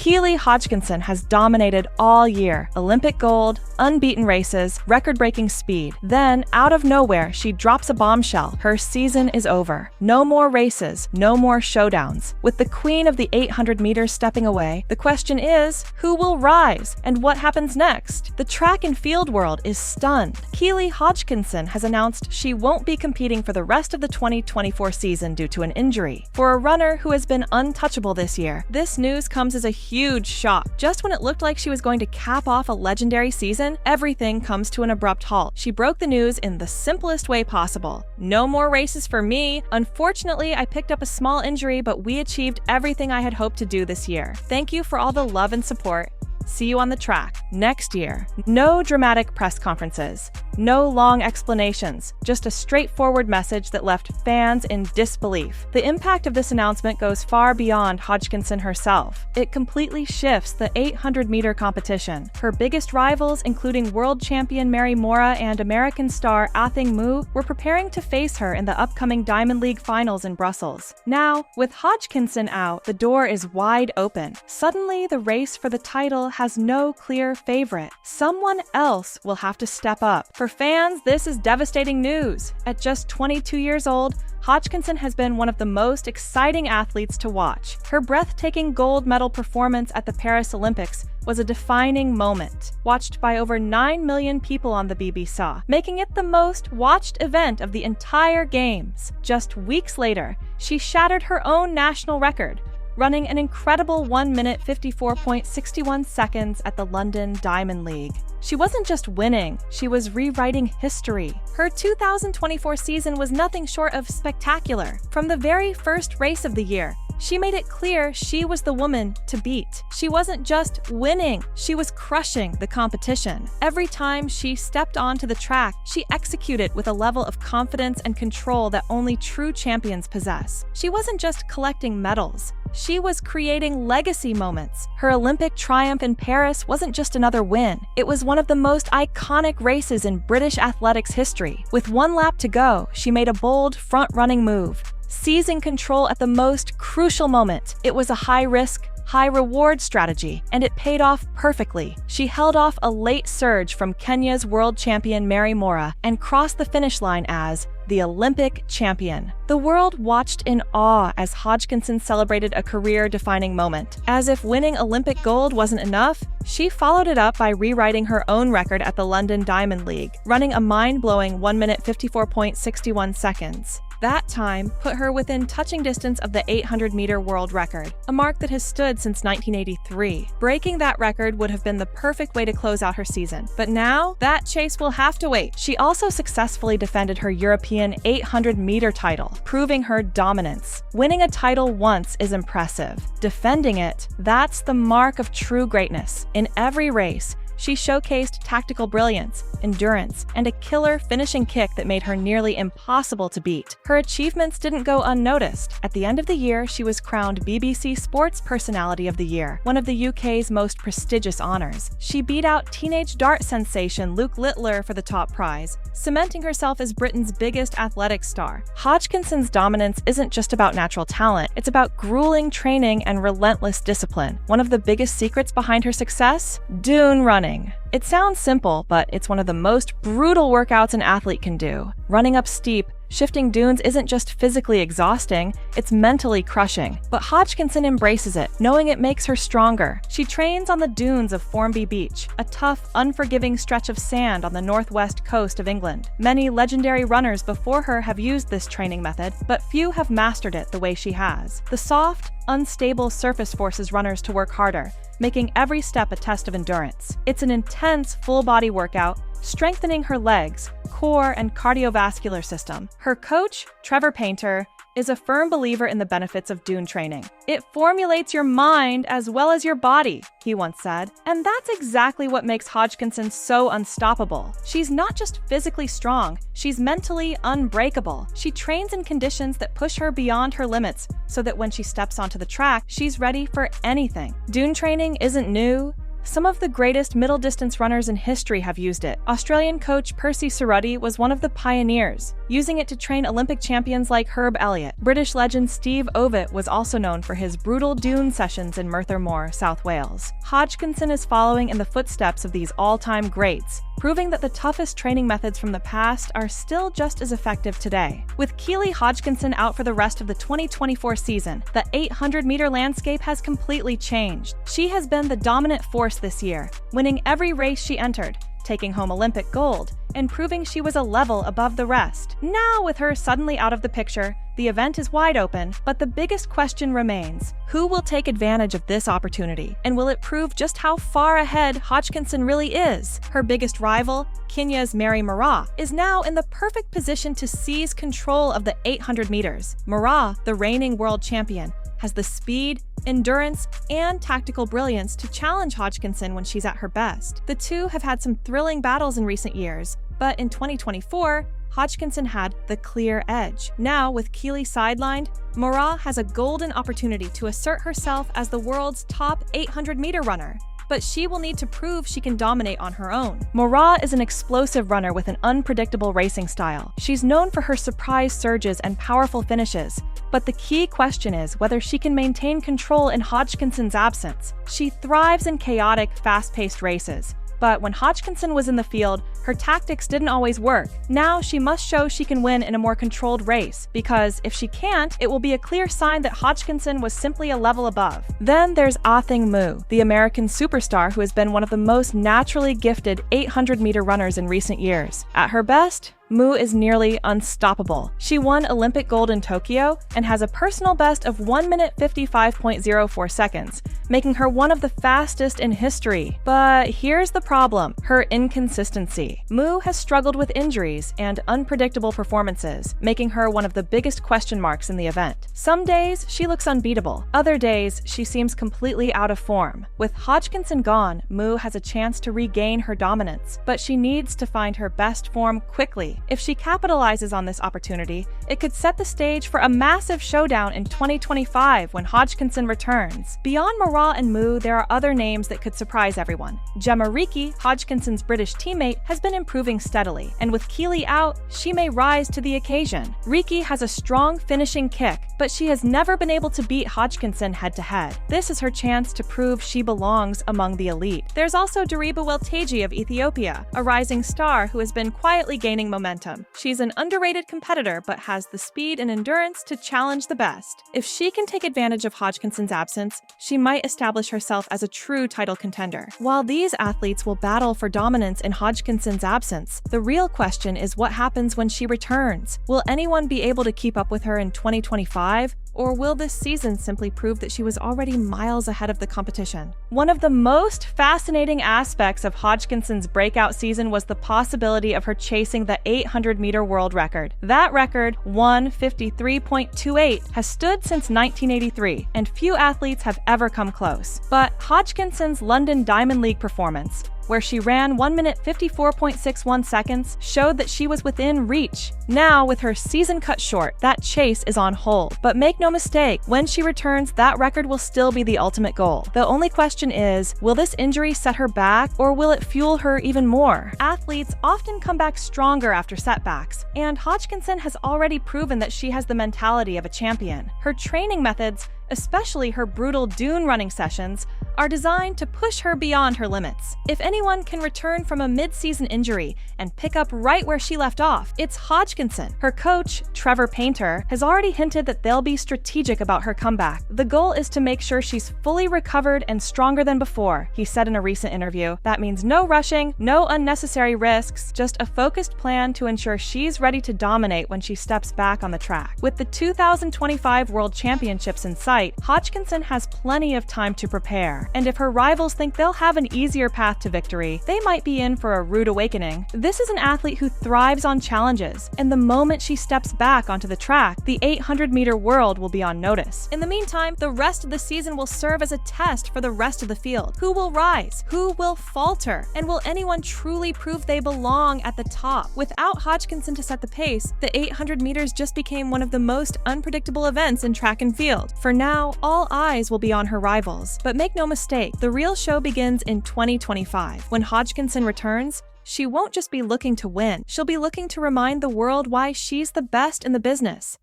Keely Hodgkinson has dominated all year. Olympic gold, unbeaten races, record-breaking speed. Then, out of nowhere, she drops a bombshell. Her season is over. No more races, no more showdowns. With the queen of the 800 meters stepping away, the question is, who will rise and what happens next? The track and field world is stunned. Keely Hodgkinson has announced she won't be competing for the rest of the 2024 season due to an injury. For a runner who has been untouchable this year, this news comes as a huge shock. Just when it looked like she was going to cap off a legendary season, everything comes to an abrupt halt. She broke the news in the simplest way possible. No more races for me. Unfortunately, I picked up a small injury, but we achieved everything I had hoped to do this year. Thank you for all the love and support. See you on the track next year. No dramatic press conferences, no long explanations, just a straightforward message that left fans in disbelief. The impact of this announcement goes far beyond Hodgkinson herself. It completely shifts the 800-meter competition. Her biggest rivals, including world champion Mary Mora and American star Athing Mu, were preparing to face her in the upcoming Diamond League finals in Brussels. Now, with Hodgkinson out, the door is wide open. Suddenly, the race for the title has no clear favorite. Someone else will have to step up. For fans, this is devastating news. At just 22 years old, Hodgkinson has been one of the most exciting athletes to watch. Her breathtaking gold medal performance at the Paris Olympics was a defining moment, watched by over 9 million people on the BBC, making it the most watched event of the entire Games. Just weeks later, she shattered her own national record, running an incredible 1 minute 54.61 seconds at the London Diamond League. She wasn't just winning, she was rewriting history. Her 2024 season was nothing short of spectacular. From the very first race of the year, she made it clear she was the woman to beat. She wasn't just winning, she was crushing the competition. Every time she stepped onto the track, she executed with a level of confidence and control that only true champions possess. She wasn't just collecting medals, she was creating legacy moments. Her Olympic triumph in Paris wasn't just another win. It was one of the most iconic races in British athletics history. With 1 lap to go, she made a bold front-running move, seizing control at the most crucial moment. It was a high-risk, high-reward strategy, and it paid off perfectly. She held off a late surge from Kenya's world champion Mary Mora and crossed the finish line as the Olympic champion. The world watched in awe as Hodgkinson celebrated a career-defining moment. As if winning Olympic gold wasn't enough, she followed it up by rewriting her own record at the London Diamond League, running a mind-blowing 1 minute 54.61 seconds. That time put her within touching distance of the 800-meter world record, a mark that has stood since 1983. Breaking that record would have been the perfect way to close out her season. But now, that chase will have to wait. She also successfully defended her European 800-meter title, proving her dominance. Winning a title once is impressive. Defending it, that's the mark of true greatness. In every race, she showcased tactical brilliance, endurance, and a killer finishing kick that made her nearly impossible to beat. Her achievements didn't go unnoticed. At the end of the year, she was crowned BBC Sports Personality of the Year, one of the UK's most prestigious honours. She beat out teenage dart sensation Luke Littler for the top prize, cementing herself as Britain's biggest athletic star. Hodgkinson's dominance isn't just about natural talent, it's about grueling training and relentless discipline. One of the biggest secrets behind her success? Dune running. It sounds simple, but it's one of the most brutal workouts an athlete can do. Running up steep, shifting dunes isn't just physically exhausting, it's mentally crushing. But Hodgkinson embraces it, knowing it makes her stronger. She trains on the dunes of Formby Beach, a tough, unforgiving stretch of sand on the northwest coast of England. Many legendary runners before her have used this training method, but few have mastered it the way she has. The soft, unstable surface forces runners to work harder, making every step a test of endurance. It's an intense, full-body workout, strengthening her legs, core, and cardiovascular system. Her coach, Trevor Painter, is a firm believer in the benefits of dune training. It formulates your mind as well as your body, he once said. And that's exactly what makes Hodgkinson so unstoppable. She's not just physically strong, she's mentally unbreakable. She trains in conditions that push her beyond her limits, so that when she steps onto the track, she's ready for anything. Dune training isn't new, Some of the greatest middle-distance runners in history have used it. Australian coach Percy Cerruti was one of the pioneers, using it to train Olympic champions like Herb Elliott. British legend Steve Ovett was also known for his brutal dune sessions in Merthyr Mawr, South Wales. Hodgkinson is following in the footsteps of these all-time greats, proving that the toughest training methods from the past are still just as effective today. With Keely Hodgkinson out for the rest of the 2024 season, the 800-meter landscape has completely changed. She has been the dominant force this year, winning every race she entered, taking home Olympic gold, and proving she was a level above the rest. Now, with her suddenly out of the picture, the event is wide open, but the biggest question remains: who will take advantage of this opportunity, and will it prove just how far ahead Hodgkinson really is? Her biggest rival, Kenya's Mary Moraa, is now in the perfect position to seize control of the 800 meters. Moraa, the reigning world champion, has the speed, endurance, and tactical brilliance to challenge Hodgkinson when she's at her best. The two have had some thrilling battles in recent years, but in 2024, Hodgkinson had the clear edge. Now, with Keely sidelined, Moraa has a golden opportunity to assert herself as the world's top 800-meter runner. But she will need to prove she can dominate on her own. Moraa is an explosive runner with an unpredictable racing style. She's known for her surprise surges and powerful finishes, but the key question is whether she can maintain control in Hodgkinson's absence. She thrives in chaotic, fast-paced races, but when Hodgkinson was in the field, her tactics didn't always work. Now she must show she can win in a more controlled race, because if she can't, it will be a clear sign that Hodgkinson was simply a level above. Then there's Athing Mu, the American superstar who has been one of the most naturally gifted 800-meter runners in recent years. At her best, Mu is nearly unstoppable. She won Olympic gold in Tokyo and has a personal best of 1 minute 55.04 seconds, making her one of the fastest in history. But here's the problem: her inconsistency. Mu has struggled with injuries and unpredictable performances, making her one of the biggest question marks in the event. Some days, she looks unbeatable. Other days, she seems completely out of form. With Hodgkinson gone, Mu has a chance to regain her dominance, but she needs to find her best form quickly. If she capitalizes on this opportunity, it could set the stage for a massive showdown in 2025 when Hodgkinson returns. Beyond Moraa and Mu, there are other names that could surprise everyone. Gemma Reekie, Hodgkinson's British teammate, has been improving steadily, and with Keely out, she may rise to the occasion. Reekie has a strong finishing kick, but she has never been able to beat Hodgkinson head-to-head. This is her chance to prove she belongs among the elite. There's also Deriba Welteji of Ethiopia, a rising star who has been quietly gaining momentum. She's an underrated competitor, but has the speed and endurance to challenge the best. If she can take advantage of Hodgkinson's absence, she might establish herself as a true title contender. While these athletes will battle for dominance in Hodgkinson's absence, the real question is what happens when she returns. Will anyone be able to keep up with her in 2025? Or will this season simply prove that she was already miles ahead of the competition? One of the most fascinating aspects of Hodgkinson's breakout season was the possibility of her chasing the 800-meter world record. That record, 1:53.28, has stood since 1983, and few athletes have ever come close. But Hodgkinson's London Diamond League performance, where she ran 1 minute 54.61 seconds, showed that she was within reach. Now, with her season cut short, that chase is on hold. But make no mistake, when she returns, that record will still be the ultimate goal. The only question is, will this injury set her back, or will it fuel her even more? Athletes often come back stronger after setbacks, and Hodgkinson has already proven that she has the mentality of a champion. Her training methods, especially her brutal dune running sessions, are designed to push her beyond her limits. If anyone can return from a mid-season injury and pick up right where she left off, it's Hodgkinson. Her coach, Trevor Painter, has already hinted that they'll be strategic about her comeback. The goal is to make sure she's fully recovered and stronger than before, he said in a recent interview. That means no rushing, no unnecessary risks, just a focused plan to ensure she's ready to dominate when she steps back on the track. With the 2025 World Championships in sight, Hodgkinson has plenty of time to prepare, and if her rivals think they'll have an easier path to victory, they might be in for a rude awakening. This is an athlete who thrives on challenges, and the moment she steps back onto the track, the 800-meter world will be on notice. In the meantime, the rest of the season will serve as a test for the rest of the field. Who will rise? Who will falter? And will anyone truly prove they belong at the top? Without Hodgkinson to set the pace, the 800 meters just became one of the most unpredictable events in track and field. For now, Now, all eyes will be on her rivals. But make no mistake, the real show begins in 2025. When Hodgkinson returns, she won't just be looking to win, she'll be looking to remind the world why she's the best in the business.